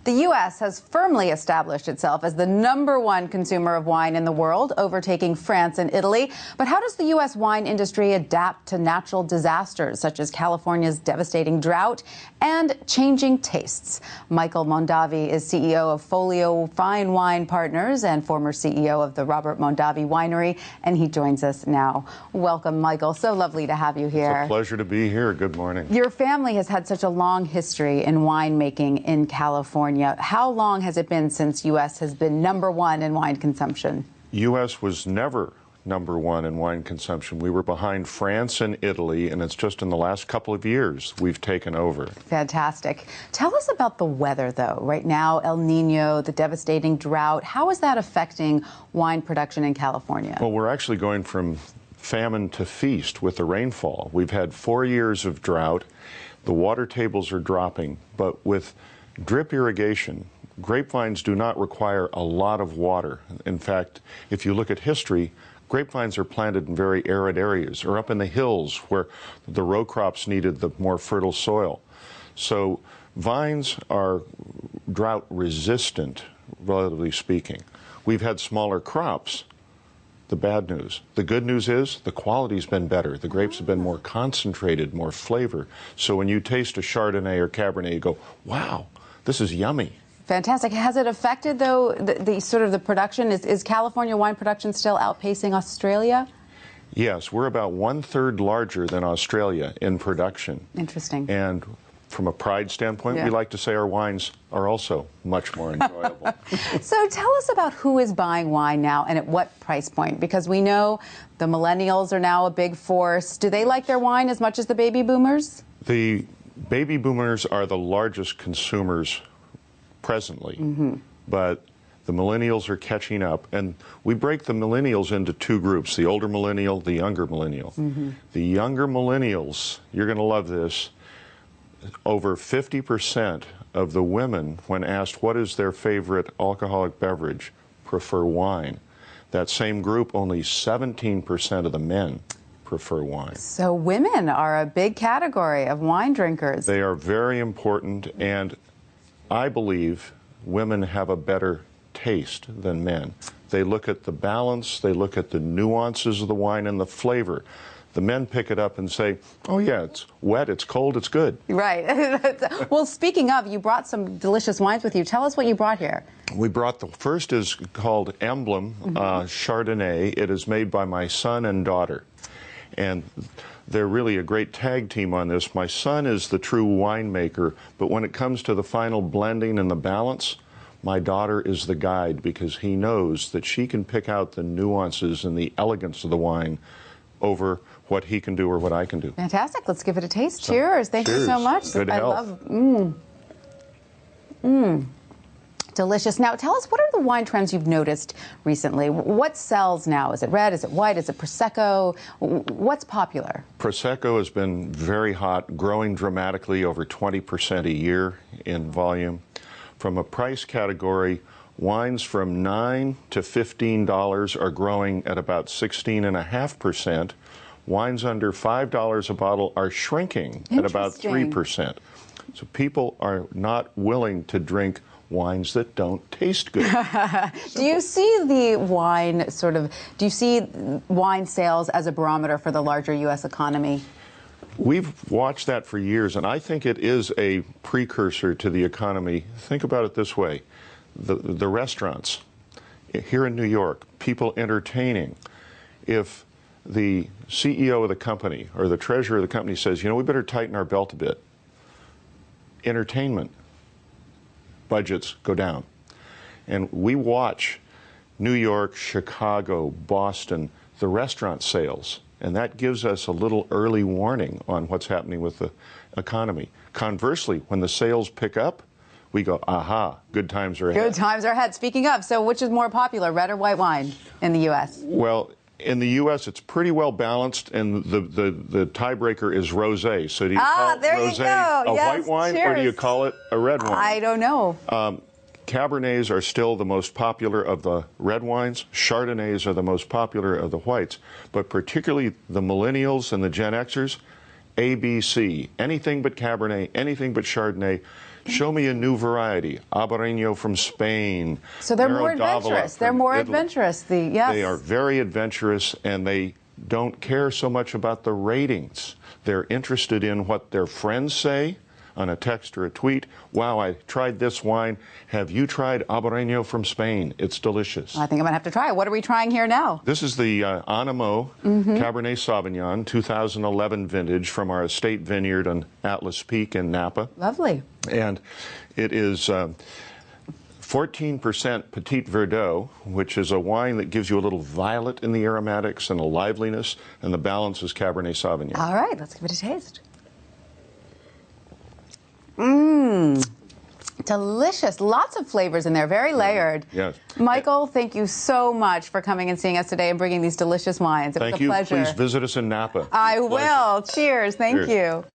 The U.S. has firmly established itself as the #1 consumer of wine in the world, overtaking France and Italy. But how does the U.S. wine industry adapt to natural disasters such as California's devastating drought and changing tastes? Michael Mondavi is CEO of Folio Fine Wine Partners and former CEO of the Robert Mondavi Winery, and he joins us now. Welcome, Michael. So lovely to have you here. It's a pleasure to be here. Good morning. Your family has had such a long history in winemaking in California. How long has it been since U.S. has been #1 in wine consumption? U.S. was never #1 in wine consumption. We were behind France and Italy, and it's just in the last couple of years we've taken over. Fantastic. Tell us about the weather, though. Right now, El Nino, the devastating drought. How is that affecting wine production in California? Well, we're actually going from famine to feast with the rainfall. We've had 4 years of drought. The water tables are dropping, but with drip irrigation, grapevines do not require a lot of water. In fact, if you look at history, grapevines are planted in very arid areas or up in the hills where the row crops needed the more fertile soil. So vines are drought resistant, relatively speaking. We've had smaller crops. The bad news. The good news is the quality's been better. The grapes have been more concentrated, more flavor. So when you taste a Chardonnay or Cabernet, you go, wow, this is yummy. Fantastic. Has it affected, though, the sort of the production? Is California wine production still outpacing Australia? Yes, we're about 1/3 larger than Australia in production. Interesting. And from a pride standpoint, we like to say our wines are also much more enjoyable. So tell us about who is buying wine now and at what price point, because we know the millennials are now a big force. Do they like their wine as much as the baby boomers? The baby boomers are the largest consumers presently, but the millennials are catching up, and we break the millennials into two groups, the older millennial, the younger millennial. The younger millennials, you're going to love this, over 50% of the women, when asked what is their favorite alcoholic beverage, prefer wine. That same group, only 17% of the men prefer wine. So women are a big category of wine drinkers. They are very important, and I believe women have a better taste than men. They look at the balance, they look at the nuances of the wine and the flavor. The men pick it up and say, oh yeah, it's wet, it's cold, it's good. Right. Well, speaking of, you brought some delicious wines with you. Tell us what you brought here. We brought the first is called Emblem Chardonnay. It is made by my son and daughter. And they're really a great tag team on this. My son is the true winemaker, but when it comes to the final blending and the balance, my daughter is the guide, because he knows that she can pick out the nuances and the elegance of the wine over what he can do or what I can do. Fantastic. Let's give it a taste. Cheers. Thank you so much. Good health. Delicious. Now, tell us, what are the wine trends you've noticed recently? What sells now? Is it red? Is it white? Is it Prosecco? What's popular? Prosecco has been very hot, growing dramatically, over 20% a year in volume. From a price category, wines from $9 to $15 are growing at about 16.5%. Wines under $5 a bottle are shrinking at about 3%. So people are not willing to drink wines that don't taste good. Do you see the wine do you see wine sales as a barometer for the larger U.S. economy? We've watched that for years, and I think it is a precursor to the economy. Think about it this way. The restaurants here in New York, people entertaining. If the CEO of the company or the treasurer of the company says, you know, we better tighten our belt a bit, entertainment budgets go down. And we watch New York, Chicago, Boston, the restaurant sales, and that gives us a little early warning on what's happening with the economy. Conversely, when the sales pick up, we go, aha, good times are ahead. Good times are ahead. Speaking of, so which is more popular, red or white wine in the U.S.? Well, in the U.S., it's pretty well balanced, and the tiebreaker is rosé. So do you call rosé a white wine, or do you call it a red wine? I don't know. Cabernets are still the most popular of the red wines. Chardonnays are the most popular of the whites. But particularly the millennials and the Gen Xers, ABC, anything but Cabernet, anything but Chardonnay. Show me a new variety. Albarino from Spain. So they're more Nero d'Avola adventurous. They're from more Italy. adventurous. Yes. They are very adventurous, and they don't care so much about the ratings. They're interested in what their friends say on a text or a tweet. Wow, I tried this wine. Have you tried Albarino from Spain? It's delicious. I think I'm going to have to try it. What are we trying here now? This is the Animo Cabernet Sauvignon 2011 vintage from our estate vineyard on Atlas Peak in Napa. Lovely. And it is 14% Petit Verdot, which is a wine that gives you a little violet in the aromatics and a liveliness, and the balance is Cabernet Sauvignon. All right, let's give it a taste. Delicious. Lots of flavors in there, very layered. Yes. Michael, thank you so much for coming and seeing us today and bringing these delicious wines. It was a pleasure. Please visit us in Napa. I will. Cheers. Thank you.